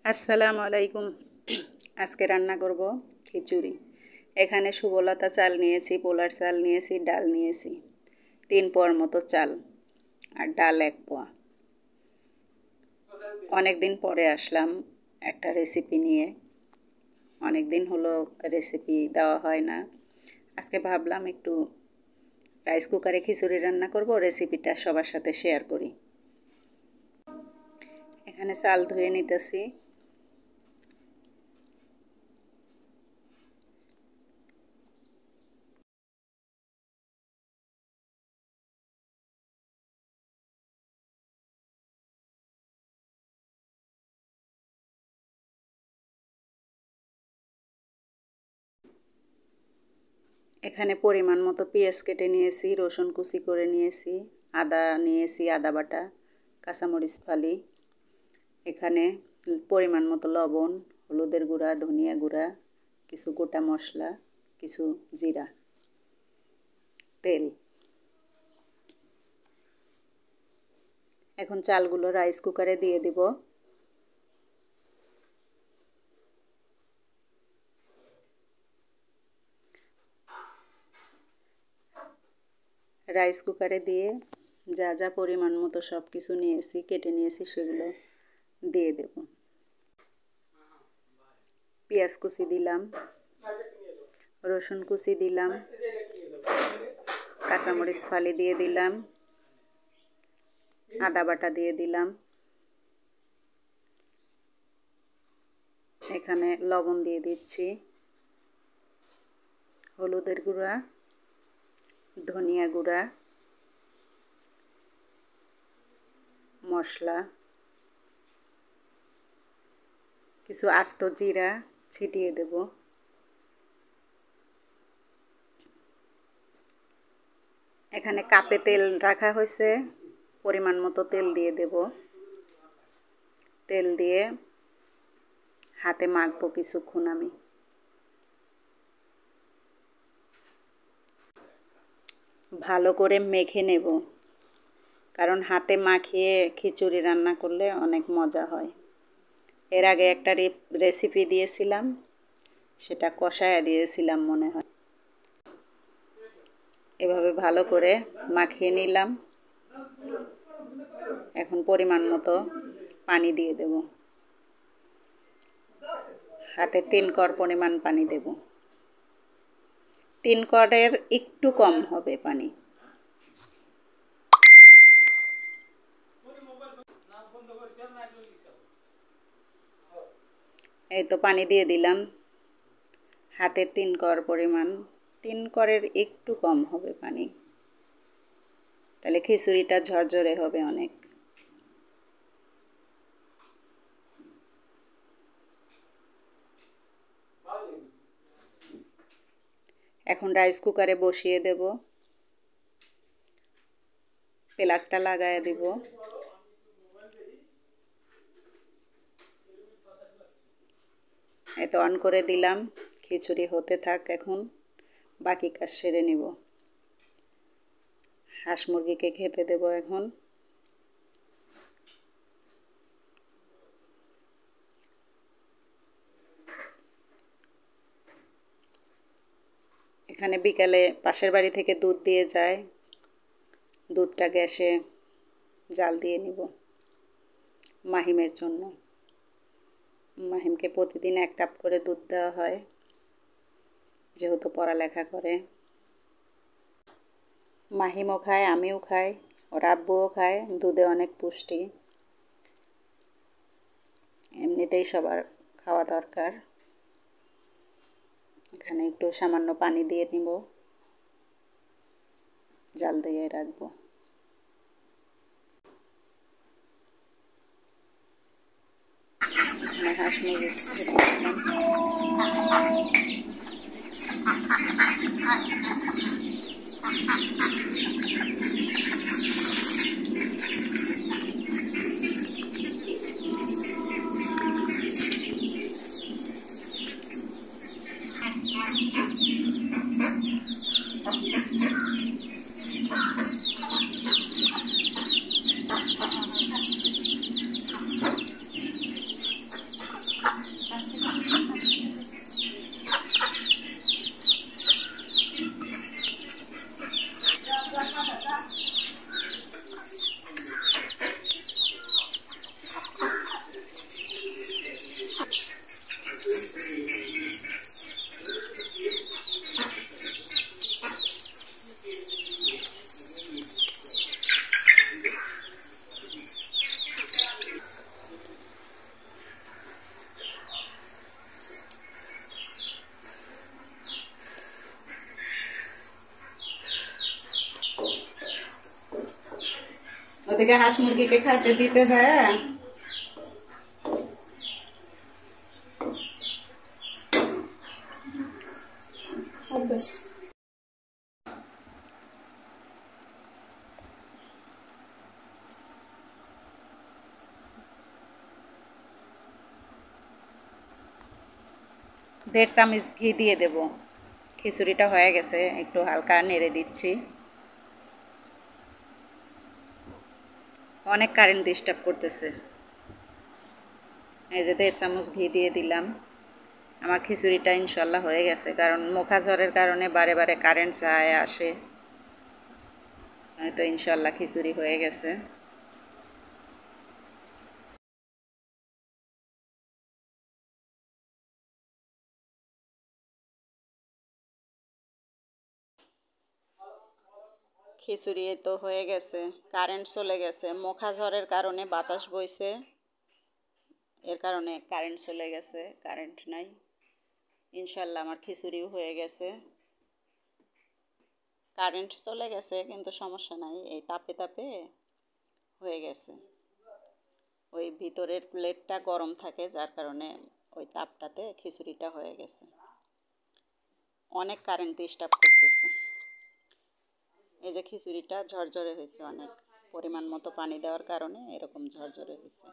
আসসালামু আলাইকুম। আজকে রান্না করব খিচুড়ি। এখানে সুবলতা চাল নিয়েছি, পোলার চাল নিয়েছি, ডাল নিয়েছি 3 পোয়ার মতো চাল আর ডাল 1 পোয়া। অনেক দিন পরে আসলাম একটা রেসিপি নিয়ে, অনেক দিন হলো রেসিপি দেওয়া হয় না। আজকে ভাবলাম একটু রাইস কুকারে খিচুড়ি রান্না করব, রেসিপিটা সবার সাথে শেয়ার করি। এখানে চাল ধুয়ে নিতেছি। এখানে পরিমাণ মতো পেঁয়াজ কেটে নিয়েছি, রসুন কুচি করে নিয়েছি, আদা নিয়েছি, আদা বাটা, কাঁচামরিচ ফালি। এখানে পরিমাণ মতো লবণ, হলুদের গুঁড়া, ধনিয়া গুঁড়া, কিছু গোটা মশলা, কিছু জিরা, তেল। এখন চালগুলো রাইস কুকারে দিয়ে দিব। রাইস কুকারে দিয়ে যা যা পরিমাণ মতো সব কিছু নিয়েছি, কেটে নিয়েছি, সেগুলো দিয়ে দেব। পেঁয়াজ কুচি দিলাম, রসুন কুচি দিলাম, কাঁচামরিচ ফালি দিয়ে দিলাম, আদা বাটা দিয়ে দিলাম। এখানে লবণ দিয়ে দিচ্ছি, হলুদের গুঁড়া, ধনিয়া গুঁড়া, মশলা, কিছু আস্ত জিরা ছিটিয়ে দেব। এখানে কাপে তেল রাখা হয়েছে, পরিমাণ মতো তেল দিয়ে দেব। তেল দিয়ে হাতে মাখবো কিছুক্ষণ আমি। ভালো করে মেখে নেব, কারণ হাতে মাখিয়ে খিচুড়ি রান্না করলে অনেক মজা হয়। এর আগে একটা রেসিপি দিয়েছিলাম, সেটা কষায়া দিয়েছিলাম মনে হয়। এভাবে ভালো করে মাখিয়ে নিলাম। এখন পরিমাণ মতো পানি দিয়ে দেব। হাতে 3 কর পরিমাণ পানি দেব। 3 করের একটু কম হবে পানি। এই তো পানি দিয়ে দিলাম, হাতের 3 কর পরিমাণ। 3 করের একটু কম হবে পানি, তাহলে খিচুড়িটা ঝরঝরে হবে অনেক। এখন রাইস কুকারে বসিয়ে দেব, প্লাগটা লাগায় দেব। এতো অন করে দিলাম, খিচুড়ি হতে থাক। এখন বাকি কাজ সেরে নিব। হাঁস মুরগিকে খেতে দেব এখন। এখানে বিকালে পাশের বাড়ি থেকে দুধ দিয়ে যায়, দুধটা গ্যাসে জাল দিয়ে নিব মাহিমের জন্য। মাহিমকে প্রতিদিন 1 কাপ করে দুধ দেওয়া হয়, যেহেতু পড়ালেখা করে। মাহিমও খায়, আমিও খাই, ওর আব্বুও খায়। দুধে অনেক পুষ্টি, এমনিতেই সবার খাওয়া দরকার। এখানে একটু সামান্য পানি দিয়ে নিব, জাল দিয়ে রাখবো। এখানে হাঁস মুরগি ওদিকে হাঁস মুরগিকে খাইতে দিতে যায় অভ্যাস। দেড় চামচ ঘি দিয়ে দেব। খিচুড়িটা হয়ে গেছে, একটু হালকা নেড়ে দিচ্ছি। অনেক কারেন্ট ডিস্টার্ব করতেছে। এই যে 1.5 চামচ ঘি দিয়ে দিলাম। আমার খিচুড়িটা ইনশাল্লাহ হয়ে গেছে, কারণ মুখা ঝড়ের কারণে বারে বারে কারেন্ট যায় আসে। তো ইনশাল্লাহ খিচুড়ি হয়ে গেছে। খিচুড়ি তো হয়ে গেছে, কারেন্ট চলে গেছে। মুখা ঝড়ের কারণে বাতাস বইছে, এর কারণে কারেন্ট চলে গেছে, কারেন্ট নাই। ইনশাল্লাহ আমার খিচুড়িও হয়ে গেছে। কারেন্ট চলে গেছে কিন্তু সমস্যা নাই, এই তাপে তাপে হয়ে গেছে। ওই ভিতরের প্লেটটা গরম থাকে, যার কারণে ওই তাপটাতে খিচুড়িটা হয়ে গেছে। অনেক কারেন্ট ডিস্টার্ব করতেছে। এই যে খিচুড়িটা ঝরঝরে হয়েছে, অনেক পরিমাণ মতো পানি দেওয়ার কারণে এরকম ঝরঝরে হয়েছে।